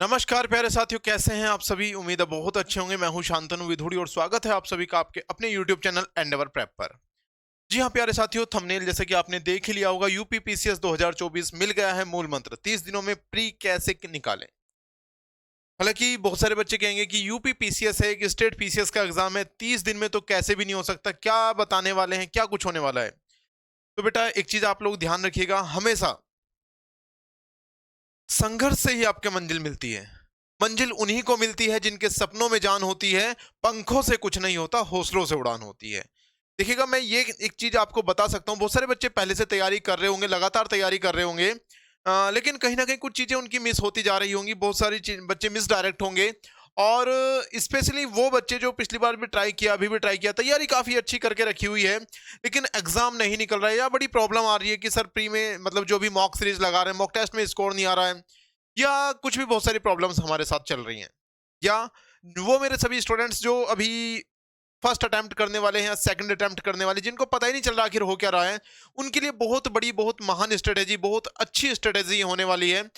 नमस्कार प्यारे साथियों, कैसे हैं आप सभी। उम्मीद है बहुत अच्छे होंगे। मैं हूं शांतनु विधुड़ी और स्वागत है आप सभी का आपके अपने यूट्यूब चैनल एंडेवर प्रेप पर। जी हां प्यारे साथियों, थंबनेल जैसे कि आपने देख ही लिया होगा। यूपी पीसीएस 2024 मिल गया है मूल मंत्र, 30 दिनों में प्री कैसे निकालें। हालांकि बहुत सारे बच्चे कहेंगे कि यूपी पीसीएस है, एक स्टेट पीसीएस का एग्जाम है, 30 दिन में तो कैसे भी नहीं हो सकता। क्या बताने वाले हैं, क्या कुछ होने वाला है। तो बेटा एक चीज आप लोग ध्यान रखिएगा, हमेशा संघर्ष से ही आपके मंजिल मिलती है। मंजिल उन्हीं को मिलती है जिनके सपनों में जान होती है। पंखों से कुछ नहीं होता, हौसलों से उड़ान होती है। देखिएगा, मैं ये एक चीज आपको बता सकता हूँ। बहुत सारे बच्चे पहले से तैयारी कर रहे होंगे, लगातार तैयारी कर रहे होंगे, लेकिन कहीं ना कहीं कुछ चीजें उनकी मिस होती जा रही होंगी। बहुत सारी बच्चे मिस डायरेक्ट होंगे। और स्पेशली वो बच्चे जो पिछली बार भी ट्राई किया, अभी भी ट्राई किया, तैयारी काफी अच्छी करके रखी हुई है, लेकिन एग्जाम नहीं निकल रहा है, या बड़ी प्रॉब्लम आ रही है कि सर प्री में मतलब जो भी मॉक सीरीज लगा रहे हैं, मॉक टेस्ट में स्कोर नहीं आ रहा है, या कुछ भी बहुत सारी प्रॉब्लम्स हमारे साथ चल रही हैं। या वो मेरे सभी स्टूडेंट्स जो अभी फर्स्ट अटेम्प्ट करने वाले हैं या सेकंड अटेम्प्ट करने वाले, जिनको पता ही नहीं चल रहा आखिर हो क्या रहा है, उनके लिए बहुत बड़ी, बहुत महान स्ट्रेटेजी, बहुत अच्छी स्ट्रेटेजी होने वाली है।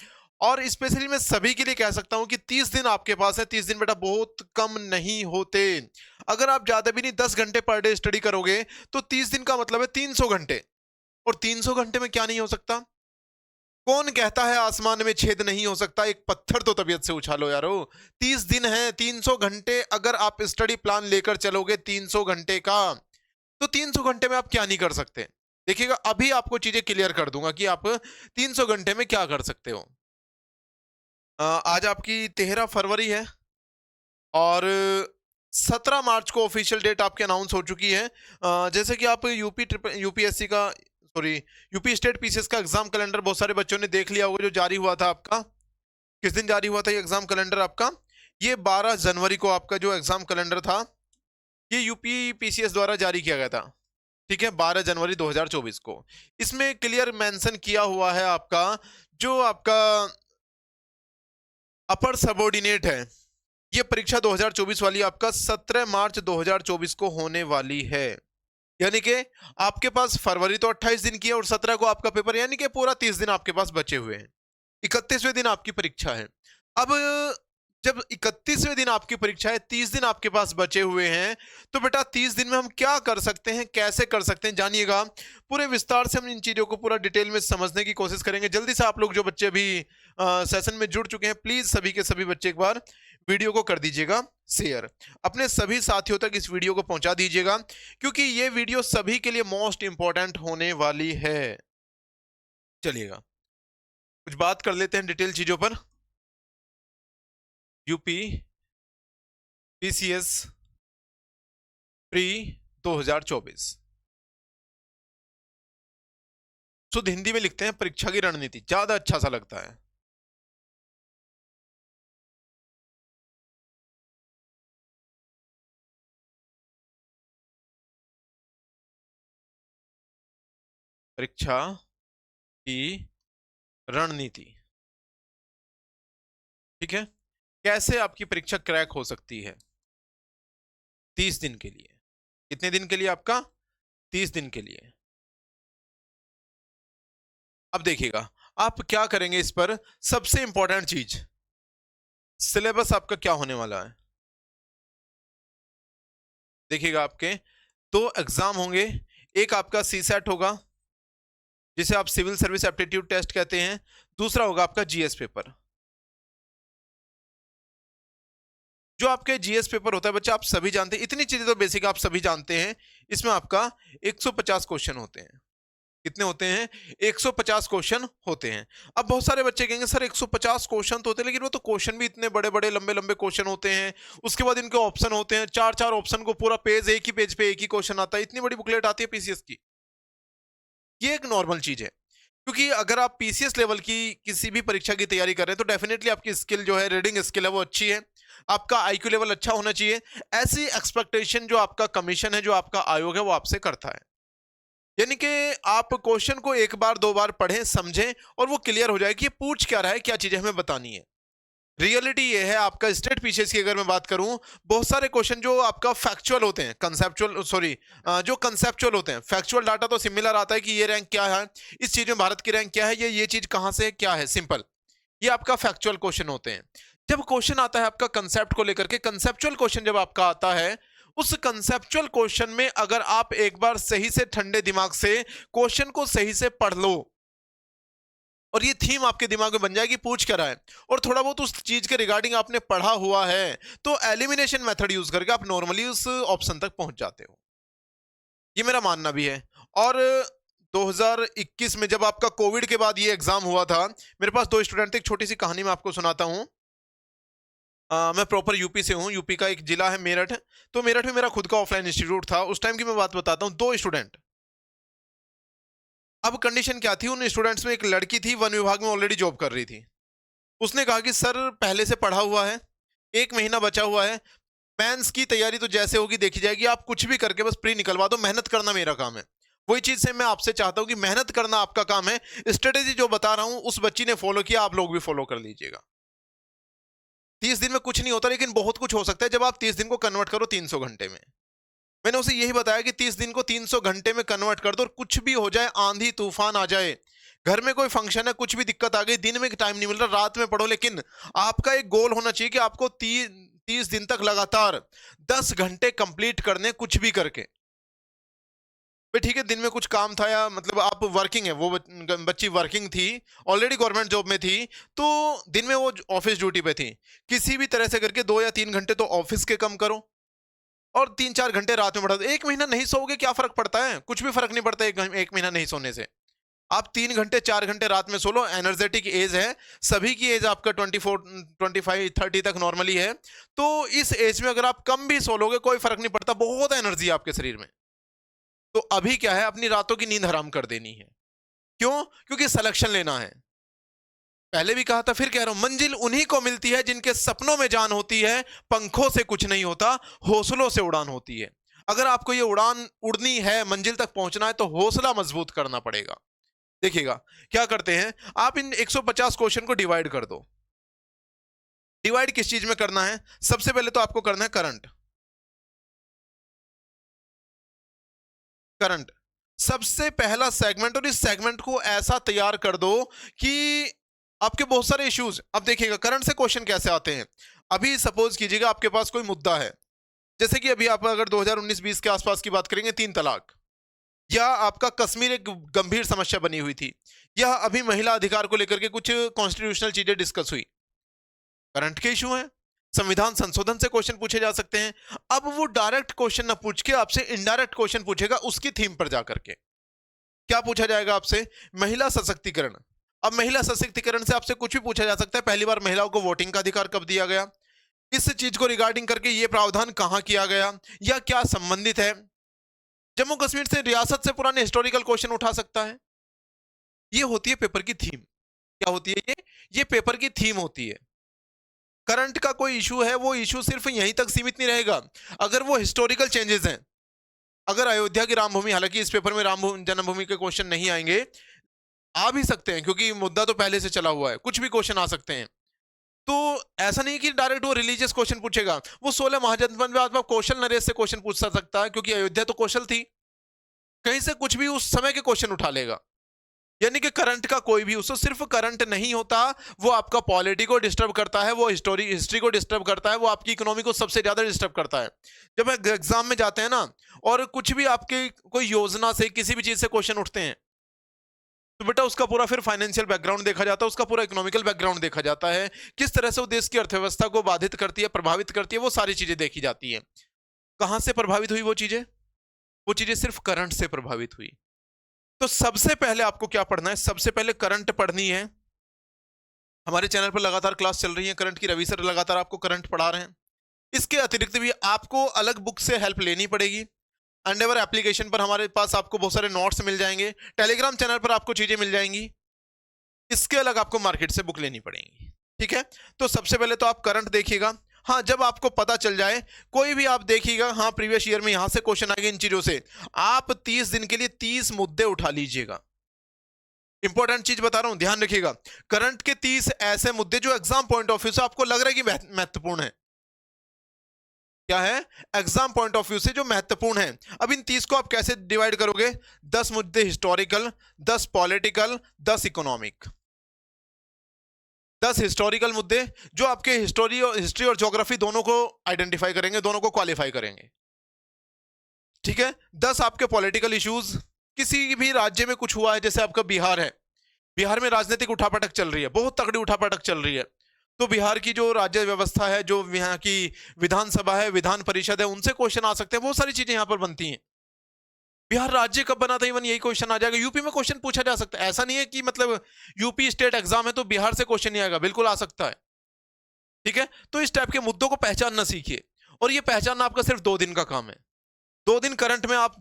और स्पेशली मैं सभी के लिए कह सकता हूं कि 30 दिन आपके पास है। 30 दिन बेटा बहुत कम नहीं होते। अगर आप ज्यादा भी नहीं 10 घंटे पर डे स्टडी करोगे तो 30 दिन का मतलब है 300 घंटे। और 300 घंटे में क्या नहीं हो सकता। कौन कहता है आसमान में छेद नहीं हो सकता। एक पत्थर तो तबीयत से उछालो यारो। 30 दिन है, 300 घंटे अगर आप स्टडी प्लान लेकर चलोगे 300 घंटे का, तो 300 घंटे में आप क्या नहीं कर सकते। देखिएगा, अभी आपको चीजें क्लियर कर दूंगा कि आप 300 घंटे में क्या कर सकते हो। आज आपकी 13 फरवरी है और 17 मार्च को ऑफिशियल डेट आपकी अनाउंस हो चुकी है। जैसे कि आप यूपीएससी का, सॉरी, यूपी स्टेट पीसीएस का एग्जाम कैलेंडर बहुत सारे बच्चों ने देख लिया होगा, जो जारी हुआ था आपका। किस दिन जारी हुआ था ये एग्जाम कैलेंडर आपका? ये 12 जनवरी को आपका जो एग्जाम कैलेंडर था, ये यूपी पीसीएस द्वारा जारी किया गया था। ठीक है, 12 जनवरी 2024 को। इसमें क्लियर मेंशन किया हुआ है आपका, जो आपका अपर सबऑर्डिनेट है, ये परीक्षा 2024 वाली आपका 17 मार्च 2024 को होने वाली है। यानी कि आपके पास फरवरी तो 28 दिन की है और 17 को आपका पेपर, यानी कि पूरा 30 दिन आपके पास बचे हुए हैं। 31वें दिन आपकी परीक्षा है। अब जब 31वें दिन आपकी परीक्षा है, 30 दिन आपके पास बचे हुए हैं, तो बेटा 30 दिन में हम क्या कर सकते हैं, कैसे कर सकते हैं, जानिएगा। पूरे विस्तार से हम इन चीजों को पूरा डिटेल में समझने की कोशिश करेंगे। जल्दी से आप लोग जो बच्चे अभी सेशन में जुड़ चुके हैं, प्लीज सभी के सभी बच्चे एक बार वीडियो को कर दीजिएगा शेयर। अपने सभी साथियों तक इस वीडियो को पहुंचा दीजिएगा, क्योंकि ये वीडियो सभी के लिए मोस्ट इंपॉर्टेंट होने वाली है। चलिएगा, कुछ बात कर लेते हैं डिटेल चीजों पर। यूपी पीसीएस प्री 2024, शुद्ध हिंदी में लिखते हैं परीक्षा की रणनीति, ज्यादा अच्छा सा लगता है। परीक्षा की रणनीति। ठीक है, कैसे आपकी परीक्षा क्रैक हो सकती है 30 दिन के लिए। कितने दिन के लिए आपका? 30 दिन के लिए। अब देखिएगा, आप क्या करेंगे इस पर। सबसे इंपॉर्टेंट चीज, सिलेबस आपका क्या होने वाला है। देखिएगा, आपके दो एग्जाम होंगे। एक आपका सी सेट होगा, जिसे आप सिविल सर्विस एप्टीट्यूड टेस्ट कहते हैं। दूसरा होगा आपका जीएस पेपर। जो आपके जीएस पेपर होता है बच्चा, आप सभी जानते हैं, इतनी चीजें तो बेसिक आप सभी जानते हैं। इसमें आपका 150 क्वेश्चन होते हैं। कितने होते हैं? 150 क्वेश्चन होते हैं। अब बहुत सारे बच्चे कहेंगे सर 150 क्वेश्चन तो होते हैं, लेकिन वो तो क्वेश्चन भी इतने बड़े बड़े लंबे लंबे क्वेश्चन होते हैं। उसके बाद इनके ऑप्शन होते हैं, चार चार ऑप्शन को पूरा पेज, एक ही पेज पे एक ही क्वेश्चन आता है। इतनी बड़ी बुकलेट आती है पीसीएस की। ये एक नॉर्मल चीज है, क्योंकि अगर आप पीसीएस लेवल की किसी भी परीक्षा की तैयारी कर रहे हैं तो डेफिनेटली आपकी स्किल जो है, रीडिंग स्किल है, वो अच्छी है। आपका आईक्यू लेवल अच्छा होना चाहिए। ऐसी एक्सपेक्टेशन जो आपका कमीशन है, जो आपका आयोग है, वो आपसे करता है। यानी कि आप क्वेश्चन को एक बार दो बार पढ़ें, समझें, और वो क्लियर हो जाए कि ये पूछ क्या रहा है, क्या चीजें हमें बतानी है। रियलिटी ये है, आपका स्टेट पीसीएस की अगर मैं बात करूं, बहुत सारे क्वेश्चन जो आपका फैक्चुअल होते हैं, कंसेप्चुअल, सॉरी, जो कंसेप्चुअल होते हैं। फैक्चुअल डाटा तो सिमिलर आता है कि ये रैंक क्या है, इस चीज में भारत की रैंक क्या है, ये चीज कहां से है, क्या है, सिंपल। ये आपका फैक्चुअल क्वेश्चन होते हैं। जब क्वेश्चन आता है आपका कंसेप्ट को लेकर के, कंसेप्चुअल क्वेश्चन जब आपका आता है, उस कंसेप्चुअल क्वेश्चन में अगर आप एक बार सही से ठंडे दिमाग से क्वेश्चन को सही से पढ़ लो और ये थीम आपके दिमाग में बन जाएगी पूछ कर आए, और थोड़ा बहुत उस चीज के रिगार्डिंग आपने पढ़ा हुआ है, तो एलिमिनेशन मेथड यूज करके आप नॉर्मली उस ऑप्शन तक पहुंच जाते हो। ये मेरा मानना भी है। और 2021 में जब आपका कोविड के बाद ये एग्जाम हुआ था, मेरे पास दो स्टूडेंट थे। एक छोटी सी कहानी मैं आपको सुनाता हूँ। मैं प्रॉपर यूपी से हूँ। यूपी का एक जिला है मेरठ। तो मेरठ में मेरा खुद का ऑफलाइन इंस्टीट्यूट था। उस टाइम की मैं बात बताता हूँ। दो स्टूडेंट, अब कंडीशन क्या थी, उन स्टूडेंट्स में एक लड़की थी, वन विभाग में ऑलरेडी जॉब कर रही थी। उसने कहा कि सर पहले से पढ़ा हुआ है, 1 महीना बचा हुआ है, मेंस की तैयारी तो जैसे होगी देखी जाएगी, आप कुछ भी करके बस प्री निकलवा दो, मेहनत करना मेरा काम है। वही चीज से मैं आपसे चाहता हूं कि मेहनत करना आपका काम है। स्ट्रेटेजी जो बता रहा हूं उस बच्ची ने फॉलो किया, आप लोग भी फॉलो कर लीजिएगा। 30 दिन में कुछ नहीं होता, लेकिन बहुत कुछ हो सकता है जब आप 30 दिन को कन्वर्ट करो 300 घंटे में। मैंने उसे यही बताया कि 30 दिन को 300 घंटे में कन्वर्ट कर दो, और कुछ भी हो जाए, आंधी तूफान आ जाए, घर में कोई फंक्शन है, कुछ भी दिक्कत आ गई, दिन में टाइम नहीं मिल रहा, रात में पढ़ो, लेकिन आपका एक गोल होना चाहिए कि आपको 30 दिन तक लगातार 10 घंटे कंप्लीट करने, कुछ भी करके। भाई ठीक है, दिन में कुछ काम था, या मतलब आप वर्किंग है, वो बच्ची वर्किंग थी, ऑलरेडी गवर्नमेंट जॉब में थी, तो दिन में वो ऑफिस ड्यूटी पे थी। किसी भी तरह से करके 2 या 3 घंटे तो ऑफिस के कम करो, और 3-4 घंटे रात में बढ़ा दो। 1 महीना नहीं सोओगे क्या फर्क पड़ता है? कुछ भी फर्क नहीं पड़ता एक महीना नहीं सोने से। आप 3 घंटे 4 घंटे रात में सो लो। एनर्जेटिक एज है, सभी की एज आपका 24 25 30 तक नॉर्मली है। तो इस एज में अगर आप कम भी सो लोगे कोई फर्क नहीं पड़ता, बहुत एनर्जी है आपके शरीर में। तो अभी क्या है, अपनी रातों की नींद हराम कर देनी है। क्यों? क्योंकि सिलेक्शन लेना है। पहले भी कहा था, फिर कह रहा हूं, मंजिल उन्हीं को मिलती है जिनके सपनों में जान होती है, पंखों से कुछ नहीं होता, हौसलों से उड़ान होती है। अगर आपको ये उड़ान उड़नी है, मंजिल तक पहुंचना है, तो हौसला मजबूत करना पड़ेगा। देखिएगा क्या करते हैं, आप इन 150 क्वेश्चन को डिवाइड कर दो। डिवाइड किस चीज में करना है? सबसे पहले तो आपको करना है करंट। करंट सबसे पहला सेगमेंट, और इस सेगमेंट को ऐसा तैयार कर दो कि आपके बहुत सारे इश्यूज। अब देखिएगा करंट से क्वेश्चन कैसे आते हैं। अभी सपोज कीजिएगा आपके पास कोई मुद्दा है, जैसे कि अभी आप अगर 2019-20 के आसपास की बात करेंगे, 3 तलाक, या आपका कश्मीर एक गंभीर समस्या बनी हुई थी, या अभी महिला अधिकार को लेकर के कुछ कॉन्स्टिट्यूशनल चीजें डिस्कस हुई, करंट के इशू है। संविधान संशोधन से क्वेश्चन पूछे जा सकते हैं। अब वो डायरेक्ट क्वेश्चन ना पूछ के आपसे इनडायरेक्ट क्वेश्चन पूछेगा, उसकी थीम पर जाकर के। क्या पूछा जाएगा आपसे? महिला सशक्तिकरण। अब महिला सशक्तिकरण से आपसे कुछ भी पूछा जा सकता है। पहली बार महिलाओं को वोटिंग का अधिकार कब दिया गया, इस चीज को रिगार्डिंग करके ये प्रावधान कहां किया गया, या क्या संबंधित है। जम्मू कश्मीर से, रियासत से पुराने हिस्टोरिकल क्वेश्चन उठा सकता है। ये होती है पेपर की थीम। क्या होती है ये पेपर की थीम होती है। करंट का कोई इशू है, वो इशू सिर्फ यहीं तक सीमित नहीं रहेगा। अगर वो हिस्टोरिकल चेंजेस हैं, अगर अयोध्या की रामभूमि, हालांकि इस पेपर में राम जन्मभूमि के क्वेश्चन नहीं आएंगे, आ भी सकते हैं क्योंकि मुद्दा तो पहले से चला हुआ है, कुछ भी क्वेश्चन आ सकते हैं। तो ऐसा नहीं कि डायरेक्ट वो रिलीजियस क्वेश्चन पूछेगा। वो 16 महाजनपद में आप कौशल नरेश से क्वेश्चन पूछ सकता है, क्योंकि अयोध्या तो कौशल थी। कहीं से कुछ भी उस समय के क्वेश्चन उठा लेगा। यानी कि करंट का कोई भी, उसको सिर्फ करंट नहीं होता, वो आपका पॉलिटी को डिस्टर्ब करता है, वो हिस्ट्री को डिस्टर्ब करता है, वो आपकी इकोनॉमी को सबसे ज्यादा डिस्टर्ब करता है। जब एग्जाम में जाते हैं ना, और कुछ भी आपके कोई योजना से, किसी भी चीज से क्वेश्चन उठते हैं, तो बेटा उसका पूरा फिर फाइनेंशियल बैकग्राउंड देखा जाता है, उसका पूरा इकोनॉमिकल बैकग्राउंड देखा जाता है, किस तरह से वो देश की अर्थव्यवस्था को बाधित करती है, प्रभावित करती है, वो सारी चीजें देखी जाती है। कहां से प्रभावित हुई वो चीजें? वो चीजें सिर्फ करंट से प्रभावित हुई। तो सबसे पहले आपको क्या पढ़ना है? सबसे पहले करंट पढ़नी है। हमारे चैनल पर लगातार क्लास चल रही है करंट की, रवि सर लगातार आपको करंट पढ़ा रहे हैं। इसके अतिरिक्त भी आपको अलग बुक से हेल्प लेनी पड़ेगी। एंडेवर एप्लीकेशन पर हमारे पास आपको बहुत सारे नोट्स मिल जाएंगे, टेलीग्राम चैनल पर आपको चीजें मिल जाएंगी। इसके अलग आपको मार्केट से बुक लेनी पड़ेगी। ठीक है, तो सबसे पहले तो आप करंट देखिएगा। हाँ, जब आपको पता चल जाए, कोई भी आप देखिएगा, हाँ प्रीवियस ईयर में यहां से क्वेश्चन आएंगे इन चीजों से, आप 30 दिन के लिए 30 मुद्दे उठा लीजिएगा। इंपॉर्टेंट चीज बता रहा हूं, ध्यान रखिएगा। करंट के 30 ऐसे मुद्दे जो एग्जाम पॉइंट ऑफ व्यू से आपको लग रहा है कि महत्वपूर्ण है। क्या है? एग्जाम पॉइंट ऑफ व्यू से जो महत्वपूर्ण है। अब इन 30 को आप कैसे डिवाइड करोगे? 10 मुद्दे हिस्टोरिकल, 10 पॉलिटिकल, 10 इकोनॉमिक। 10 हिस्टोरिकल मुद्दे जो आपके हिस्ट्री और ज्योग्राफी दोनों को आइडेंटिफाई करेंगे, दोनों को क्वालिफाई करेंगे। ठीक है। 10 आपके पॉलिटिकल इश्यूज, किसी भी राज्य में कुछ हुआ है, जैसे आपका बिहार है, बिहार में राजनीतिक उठापटक चल रही है, बहुत तगड़ी उठापटक चल रही है, तो बिहार की जो राज्य व्यवस्था है, जो यहाँ की विधानसभा है, विधान परिषद है, उनसे क्वेश्चन आ सकते हैं। बहुत सारी चीजें यहाँ पर बनती हैं। बिहार राज्य कब बना था, इवन यही क्वेश्चन आ जाएगा। यूपी में क्वेश्चन पूछा जा सकता है, ऐसा नहीं है कि मतलब यूपी स्टेट एग्जाम है तो बिहार से क्वेश्चन नहीं आएगा, बिल्कुल आ सकता है। ठीक है। तो इस टाइप के मुद्दों को पहचानना सीखिए, और ये पहचानना आपका सिर्फ 2 दिन का काम है। 2 दिन करंट में आप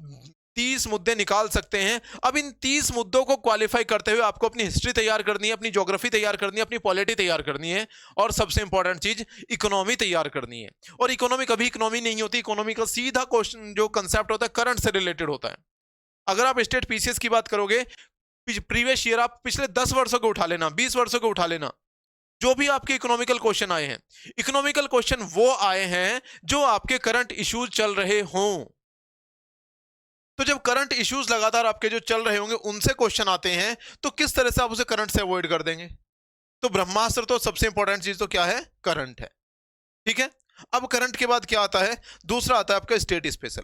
30 मुद्दे निकाल सकते हैं। अब इन 30 मुद्दों को क्वालिफाई करते हुए आपको अपनी हिस्ट्री तैयार करनी है, अपनी ज्योग्राफी तैयार करनी है, अपनी पॉलिटी तैयार करनी है, और सबसे इंपॉर्टेंट चीज इकोनॉमी तैयार करनी है। और इकोनॉमी कभी इकोनॉमी नहीं होती, इकोनॉमी का सीधा क्वेश्चन जो कंसेप्ट होता है करंट से रिलेटेड होता है। अगर आप स्टेट पीसीएस की बात करोगे, प्रीवियस ईयर आप पिछले 10 वर्षों को उठा लेना, 20 वर्षों को उठा लेना, जो भी आपके इकोनॉमिकल क्वेश्चन आए हैं, इकोनॉमिकल क्वेश्चन वो आए हैं जो आपके करंट इश्यूज चल रहे हों। तो जब करंट इश्यूज लगातार आपके जो चल रहे होंगे उनसे क्वेश्चन आते हैं, तो किस तरह से आप उसे करंट से अवॉइड कर देंगे? तो ब्रह्मास्त्र तो सबसे इंपॉर्टेंट चीज तो क्या है? करंट है। ठीक है। अब करंट के बाद क्या आता है? दूसरा आता है आपका स्टेट स्पेशल।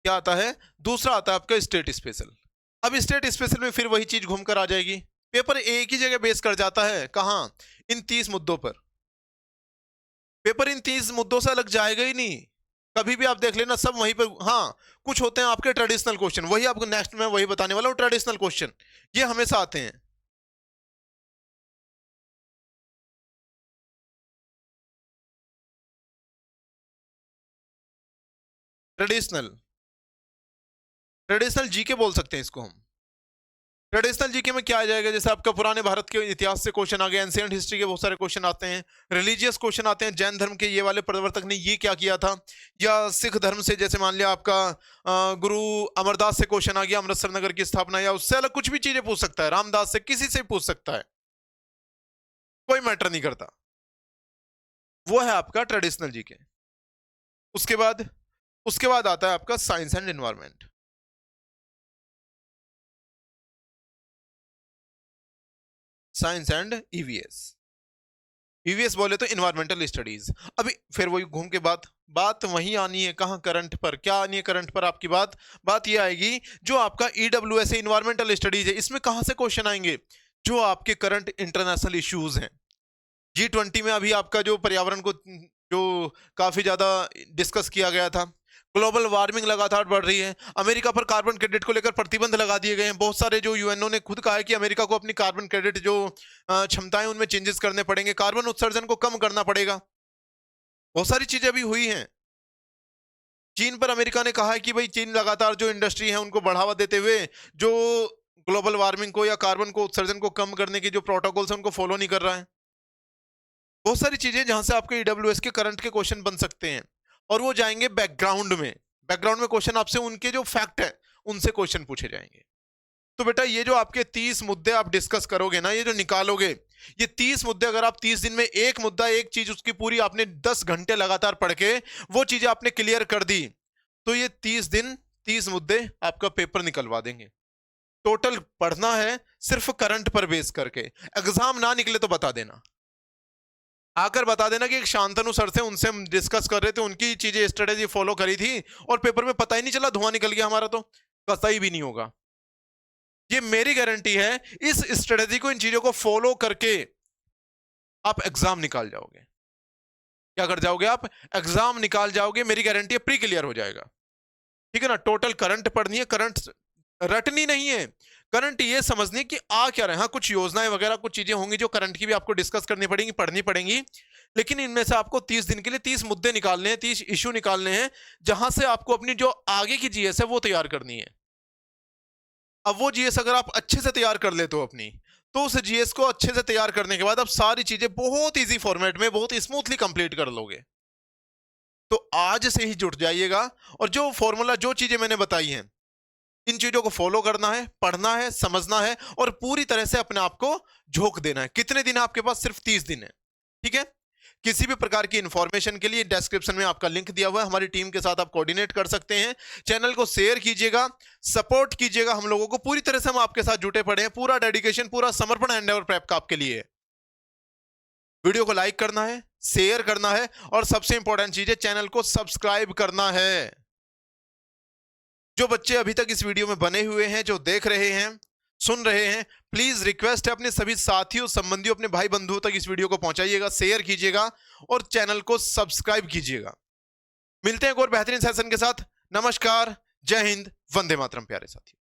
क्या आता है? दूसरा आता है आपका स्टेट स्पेशल। अब स्टेट स्पेशल में फिर वही चीज घूमकर आ जाएगी। पेपर एक ही जगह बेस कर जाता है, कहां? इन 30 मुद्दों पर। पेपर इन 30 मुद्दों से अलग जाएगा ही नहीं। कभी भी आप देख लेना, सब वहीं पर। हाँ, कुछ होते हैं आपके ट्रेडिशनल क्वेश्चन, वही आपको नेक्स्ट में वही बताने वाला हूं। ट्रेडिशनल क्वेश्चन ये हमेशा आते हैं। ट्रेडिशनल ट्रेडिशनल जीके बोल सकते हैं इसको हम। ट्रेडिशनल जीके में क्या आ जाएगा? जैसे आपका पुराने भारत के इतिहास से क्वेश्चन आ गया, एंशिएंट हिस्ट्री के बहुत सारे क्वेश्चन आते हैं, रिलीजियस क्वेश्चन आते हैं, जैन धर्म के ये वाले प्रवर्तक ने ये क्या किया था, या सिख धर्म से जैसे मान लिया आपका गुरु अमरदास से क्वेश्चन आ गया, अमृतसर नगर की स्थापना, या उससे अलग कुछ भी चीजें पूछ सकता है, रामदास से, किसी से पूछ सकता है, कोई मैटर नहीं करता। वो है आपका ट्रेडिशनल जीके। उसके बाद आता है आपका science and environment. Science and EVS. EVS बोले तो इन्वायरमेंटल स्टडीज। अभी फिर वही घूम के बात वहीं आनी है, कहां? करंट पर। क्या आनी है करंट पर आपकी बात ये आएगी, जो आपका ईडब्ल्यूएस है, इन्वायरमेंटल स्टडीज है, इसमें कहां से क्वेश्चन आएंगे? जो आपके करंट इंटरनेशनल इश्यूज हैं। G20 में अभी आपका जो पर्यावरण को जो काफी ज्यादा डिस्कस किया गया था, ग्लोबल वार्मिंग लगातार बढ़ रही है, अमेरिका पर कार्बन क्रेडिट को लेकर प्रतिबंध लगा दिए गए हैं। बहुत सारे जो यूएनओ ने खुद कहा है कि अमेरिका को अपनी कार्बन क्रेडिट जो क्षमताएं उनमें चेंजेस करने पड़ेंगे, कार्बन उत्सर्जन को कम करना पड़ेगा। बहुत सारी चीजें अभी हुई हैं। चीन पर अमेरिका ने कहा है कि भाई चीन लगातार जो इंडस्ट्री है उनको बढ़ावा देते हुए जो ग्लोबल वार्मिंग को या कार्बन को उत्सर्जन को कम करने की जो प्रोटोकॉल्स है उनको फॉलो नहीं कर रहा है। बहुत सारी चीजें जहां से आपके ईडब्ल्यूएस के करंट के क्वेश्चन बन सकते हैं, और वो जाएंगे बैकग्राउंड में। बैकग्राउंड में क्वेश्चन आपसे उनके जो फैक्ट है उनसे क्वेश्चन पूछे जाएंगे। तो बेटा ये जो आपके 30 मुद्दे आप डिस्कस करोगे ना, ये जो निकालोगे, ये 30 मुद्दे अगर आप 30 दिन में एक मुद्दा, एक चीज उसकी पूरी आपने 10 घंटे लगातार पढ़ के वो चीजें आपने क्लियर कर दी, तो ये 30 दिन 30 मुद्दे आपका पेपर निकलवा देंगे। टोटल पढ़ना है सिर्फ करंट पर बेस करके। एग्जाम ना निकले तो बता देना, आकर बता देना कि एक शांतनु सर से उनसे हम डिस्कस कर रहे थे, उनकी चीजें स्ट्रेटेजी फॉलो करी थी और पेपर में पता ही नहीं चला, धुआं निकल गया हमारा, तो कतई भी नहीं होगा। ये मेरी गारंटी है। इस स्ट्रेटेजी को, इन चीजों को फॉलो करके आप एग्जाम निकाल जाओगे। क्या कर जाओगे? आप एग्जाम निकाल जाओगे, मेरी गारंटी है, प्री क्लियर हो जाएगा। ठीक है ना। टोटल करंट पढ़नी है, करंट रटनी नहीं है, करंट ये समझनी कि आ क्या रहे हैं। हाँ, कुछ योजनाएं वगैरह कुछ चीजें होंगी जो करंट की भी आपको डिस्कस करनी पड़ेंगी, पढ़नी पड़ेंगी, लेकिन इनमें से आपको 30 दिन के लिए 30 मुद्दे निकालने हैं, 30 इश्यू निकालने हैं, जहां से आपको अपनी जो आगे की जीएस है वो तैयार करनी है। अब वो जीएस अगर आप अच्छे से तैयार कर लेते हो अपनी, तो उस जीएस को अच्छे से तैयार करने के बाद आप सारी चीजें बहुत इजी फॉर्मेट में बहुत स्मूथली कंप्लीट कर लोगे। तो आज से ही जुट जाइएगा, और जो फॉर्मूला, जो चीजें मैंने बताई हैं, इन चीजों को फॉलो करना है, पढ़ना है, समझना है, और पूरी तरह से अपने आप को झोंक देना है। कितने दिन है आपके पास? सिर्फ 30 दिन है। ठीक है। किसी भी प्रकार की इंफॉर्मेशन के लिए डिस्क्रिप्शन में आपका लिंक दिया हुआ है, हमारी टीम के साथ आप कोऑर्डिनेट कर सकते हैं। चैनल को शेयर कीजिएगा, सपोर्ट कीजिएगा हम लोगों को, पूरी तरह से हम आपके साथ जुटे पड़े हैं, पूरा डेडिकेशन, पूरा समर्पण एंडेवर प्रेप का आपके लिए है। वीडियो को लाइक करना है, शेयर करना है और सबसे इंपॉर्टेंट चीज है चैनल को सब्सक्राइब करना है। जो बच्चे अभी तक इस वीडियो में बने हुए हैं, जो देख रहे हैं, सुन रहे हैं, प्लीज रिक्वेस्ट है अपने सभी साथियों, संबंधियों, अपने भाई बंधुओं तक इस वीडियो को पहुंचाइएगा, शेयर कीजिएगा और चैनल को सब्सक्राइब कीजिएगा। मिलते हैं एक और बेहतरीन सेशन के साथ। नमस्कार, जय हिंद, वंदे मातरम प्यारे साथियों।